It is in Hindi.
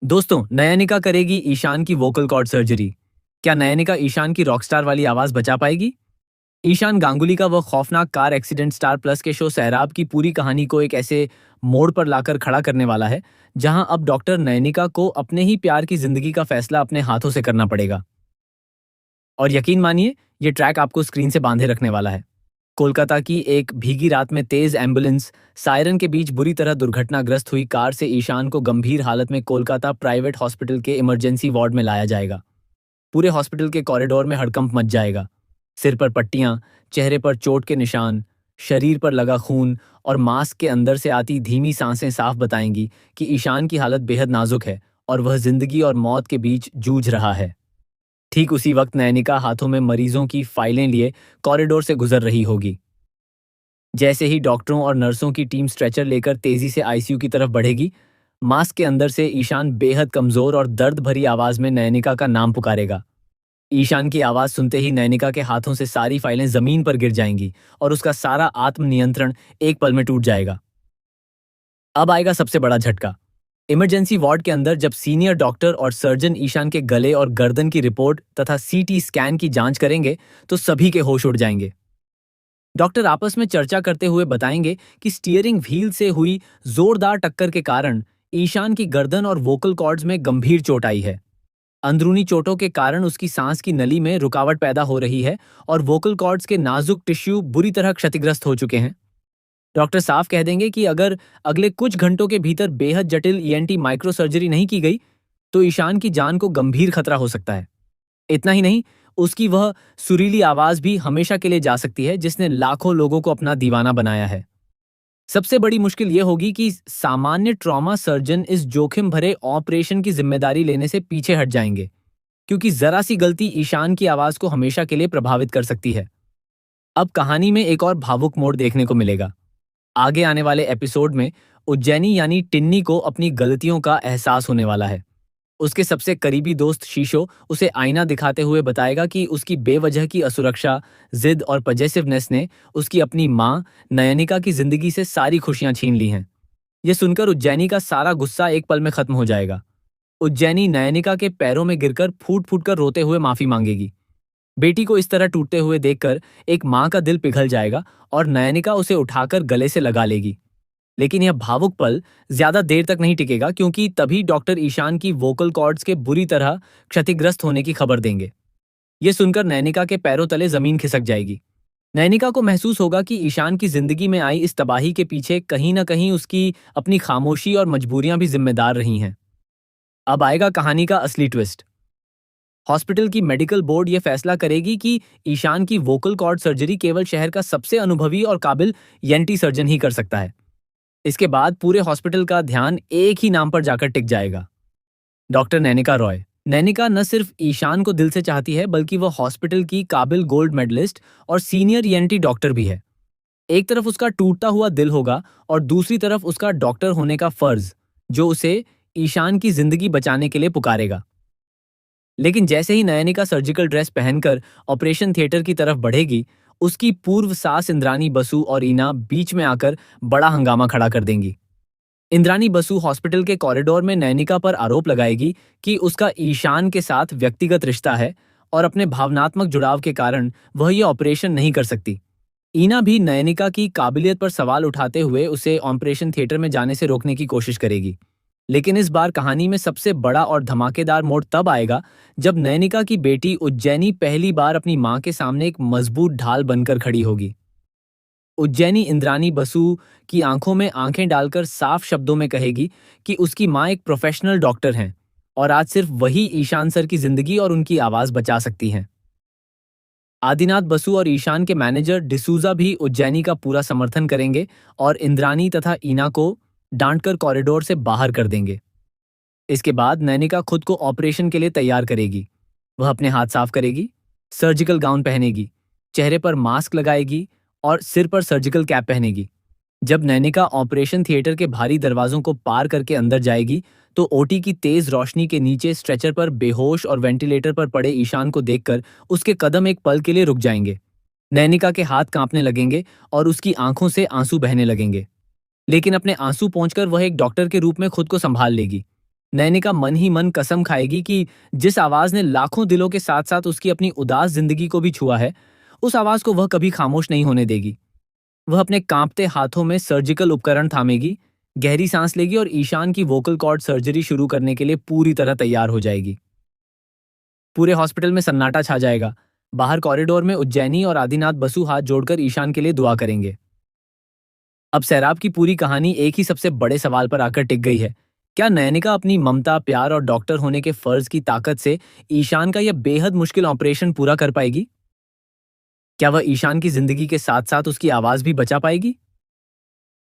दोस्तों, नयनिका करेगी ईशान की वोकल कॉर्ड सर्जरी। क्या नयनिका ईशान की रॉकस्टार वाली आवाज बचा पाएगी? ईशान गांगुली का वह खौफनाक कार एक्सीडेंट स्टार प्लस के शो सैराब की पूरी कहानी को एक ऐसे मोड़ पर लाकर खड़ा करने वाला है, जहां अब डॉक्टर नयनिका को अपने ही प्यार की जिंदगी का फैसला अपने हाथों से करना पड़ेगा। और यकीन मानिए, ये ट्रैक आपको स्क्रीन से बांधे रखने वाला है। कोलकाता की एक भीगी रात में तेज एम्बुलेंस सायरन के बीच बुरी तरह दुर्घटनाग्रस्त हुई कार से ईशान को गंभीर हालत में कोलकाता प्राइवेट हॉस्पिटल के इमरजेंसी वार्ड में लाया जाएगा। पूरे हॉस्पिटल के कॉरिडोर में हड़कंप मच जाएगा। सिर पर पट्टियां, चेहरे पर चोट के निशान, शरीर पर लगा खून और मास्क के अंदर से आती धीमी सांसें साफ बताएंगी कि ईशान की हालत बेहद नाजुक है और वह जिंदगी और मौत के बीच जूझ रहा है। ठीक उसी वक्त नयनिका हाथों में मरीजों की फाइलें लिए कॉरिडोर से गुजर रही होगी। जैसे ही डॉक्टरों और नर्सों की टीम स्ट्रेचर लेकर तेजी से आईसीयू की तरफ बढ़ेगी, मास्क के अंदर से ईशान बेहद कमजोर और दर्द भरी आवाज में नयनिका का नाम पुकारेगा। ईशान की आवाज सुनते ही नयनिका के हाथों से सारी फाइलें जमीन पर गिर जाएंगी और उसका सारा आत्मनियंत्रण एक पल में टूट जाएगा। अब आएगा सबसे बड़ा झटका। इमरजेंसी वार्ड के अंदर जब सीनियर डॉक्टर और सर्जन ईशान के गले और गर्दन की रिपोर्ट तथा सीटी स्कैन की जांच करेंगे, तो सभी के होश उड़ जाएंगे। डॉक्टर आपस में चर्चा करते हुए बताएंगे कि स्टीयरिंग व्हील से हुई जोरदार टक्कर के कारण ईशान की गर्दन और वोकल कॉर्ड्स में गंभीर चोट आई है। अंदरूनी चोटों के कारण उसकी सांस की नली में रुकावट पैदा हो रही है और वोकल कॉर्ड्स के नाजुक टिश्यू बुरी तरह क्षतिग्रस्त हो चुके हैं। डॉक्टर साफ कह देंगे कि अगर अगले कुछ घंटों के भीतर बेहद जटिल ईएनटी माइक्रो सर्जरी नहीं की गई, तो ईशान की जान को गंभीर खतरा हो सकता है। इतना ही नहीं, उसकी वह सुरीली आवाज भी हमेशा के लिए जा सकती है, जिसने लाखों लोगों को अपना दीवाना बनाया है। सबसे बड़ी मुश्किल यह होगी कि सामान्य ट्रॉमा सर्जन इस जोखिम भरे ऑपरेशन की जिम्मेदारी लेने से पीछे हट जाएंगे, क्योंकि जरा सी गलती ईशान की आवाज को हमेशा के लिए प्रभावित कर सकती है। अब कहानी में एक और भावुक मोड़ देखने को मिलेगा। आगे आने वाले एपिसोड में उज्जैनी यानी टिन्नी को अपनी गलतियों का एहसास होने वाला है। उसके सबसे करीबी दोस्त शीशो उसे आईना दिखाते हुए बताएगा कि उसकी बेवजह की असुरक्षा, जिद और पजेसिवनेस ने उसकी अपनी मां नयनिका की जिंदगी से सारी खुशियां छीन ली हैं। यह सुनकर उज्जैनी का सारा गुस्सा एक पल में खत्म हो जाएगा। उज्जैनी नयनिका के पैरों में गिरकर फूट फूट कर रोते हुए माफी मांगेगी। बेटी को इस तरह टूटते हुए देखकर एक माँ का दिल पिघल जाएगा और नयनिका उसे उठाकर गले से लगा लेगी। लेकिन यह भावुक पल ज्यादा देर तक नहीं टिकेगा, क्योंकि तभी डॉक्टर ईशान की वोकल कॉर्ड्स के बुरी तरह क्षतिग्रस्त होने की खबर देंगे। यह सुनकर नयनिका के पैरों तले जमीन खिसक जाएगी। नयनिका को महसूस होगा कि ईशान की जिंदगी में आई इस तबाही के पीछे कहीं ना कहीं उसकी अपनी खामोशी और मजबूरियां भी जिम्मेदार रही हैं। अब आएगा कहानी का असली ट्विस्ट। हॉस्पिटल की मेडिकल बोर्ड यह फैसला करेगी कि ईशान की वोकल कॉर्ड सर्जरी केवल शहर का सबसे अनुभवी और काबिल ईएनटी सर्जन ही कर सकता है। इसके बाद पूरे हॉस्पिटल का ध्यान एक ही नाम पर जाकर टिक जाएगा, डॉक्टर नैनिका रॉय। नैनिका न सिर्फ ईशान को दिल से चाहती है, बल्कि वह हॉस्पिटल की काबिल गोल्ड मेडलिस्ट और सीनियर ईएनटी डॉक्टर भी है। एक तरफ उसका टूटता हुआ दिल होगा और दूसरी तरफ उसका डॉक्टर होने का फर्ज, जो उसे ईशान की जिंदगी बचाने के लिए पुकारेगा। लेकिन जैसे ही नयनिका सर्जिकल ड्रेस पहनकर ऑपरेशन थिएटर की तरफ बढ़ेगी, उसकी पूर्व सास इंद्रानी बसु और ईना बीच में आकर बड़ा हंगामा खड़ा कर देंगी। इंद्रानी बसु हॉस्पिटल के कॉरिडोर में नयनिका पर आरोप लगाएगी कि उसका ईशान के साथ व्यक्तिगत रिश्ता है और अपने भावनात्मक जुड़ाव के कारण वह ये ऑपरेशन नहीं कर सकती। ईना भी नयनिका की काबिलियत पर सवाल उठाते हुए उसे ऑपरेशन थिएटर में जाने से रोकने की कोशिश करेगी। लेकिन इस बार कहानी में सबसे बड़ा और धमाकेदार मोड़ तब आएगा जब नयनिका की बेटी उज्जैनी पहली बार अपनी मां के सामने एक मजबूत ढाल बनकर खड़ी होगी। उज्जैनी इंद्रानी बसु की आंखों में आंखें डालकर साफ शब्दों में कहेगी कि उसकी मां एक प्रोफेशनल डॉक्टर हैं और आज सिर्फ वही ईशान सर की जिंदगी और उनकी आवाज बचा सकती हैं। आदिनाथ बसु और ईशान के मैनेजर डिसूजा भी उज्जैनी का पूरा समर्थन करेंगे और इंद्रानी तथा ईना को डांटकर कॉरिडोर से बाहर कर देंगे। इसके बाद नैनिका खुद को ऑपरेशन के लिए तैयार करेगी। वह अपने हाथ साफ करेगी, सर्जिकल गाउन पहनेगी, चेहरे पर मास्क लगाएगी और सिर पर सर्जिकल कैप पहनेगी। जब नैनिका ऑपरेशन थिएटर के भारी दरवाजों को पार करके अंदर जाएगी, तो ओटी की तेज रोशनी के नीचे स्ट्रेचर पर बेहोश और वेंटिलेटर पर पड़े ईशान को देखकर उसके कदम एक पल के लिए रुक जाएंगे। नैनिका के हाथ कांपने लगेंगे और उसकी आंखों से आंसू बहने लगेंगे। लेकिन अपने आंसू पोंछकर वह एक डॉक्टर के रूप में खुद को संभाल लेगी। नयनिका मन ही मन कसम खाएगी कि जिस आवाज ने लाखों दिलों के साथ साथ उसकी अपनी उदास जिंदगी को भी छुआ है, उस आवाज को वह कभी खामोश नहीं होने देगी। वह अपने कांपते हाथों में सर्जिकल उपकरण थामेगी, गहरी सांस लेगी और ईशान की वोकल कॉर्ड सर्जरी शुरू करने के लिए पूरी तरह तैयार हो जाएगी। पूरे हॉस्पिटल में सन्नाटा छा जाएगा। बाहर कॉरिडोर में उज्जैनी और आदिनाथ बसु हाथ जोड़कर ईशान के लिए दुआ करेंगे। अब सैराब की पूरी कहानी एक ही सबसे बड़े सवाल पर आकर टिक गई है। क्या नयनिका अपनी ममता, प्यार और डॉक्टर होने के फर्ज की ताकत से ईशान का यह बेहद मुश्किल ऑपरेशन पूरा कर पाएगी? क्या वह ईशान की जिंदगी के साथ साथ उसकी आवाज भी बचा पाएगी?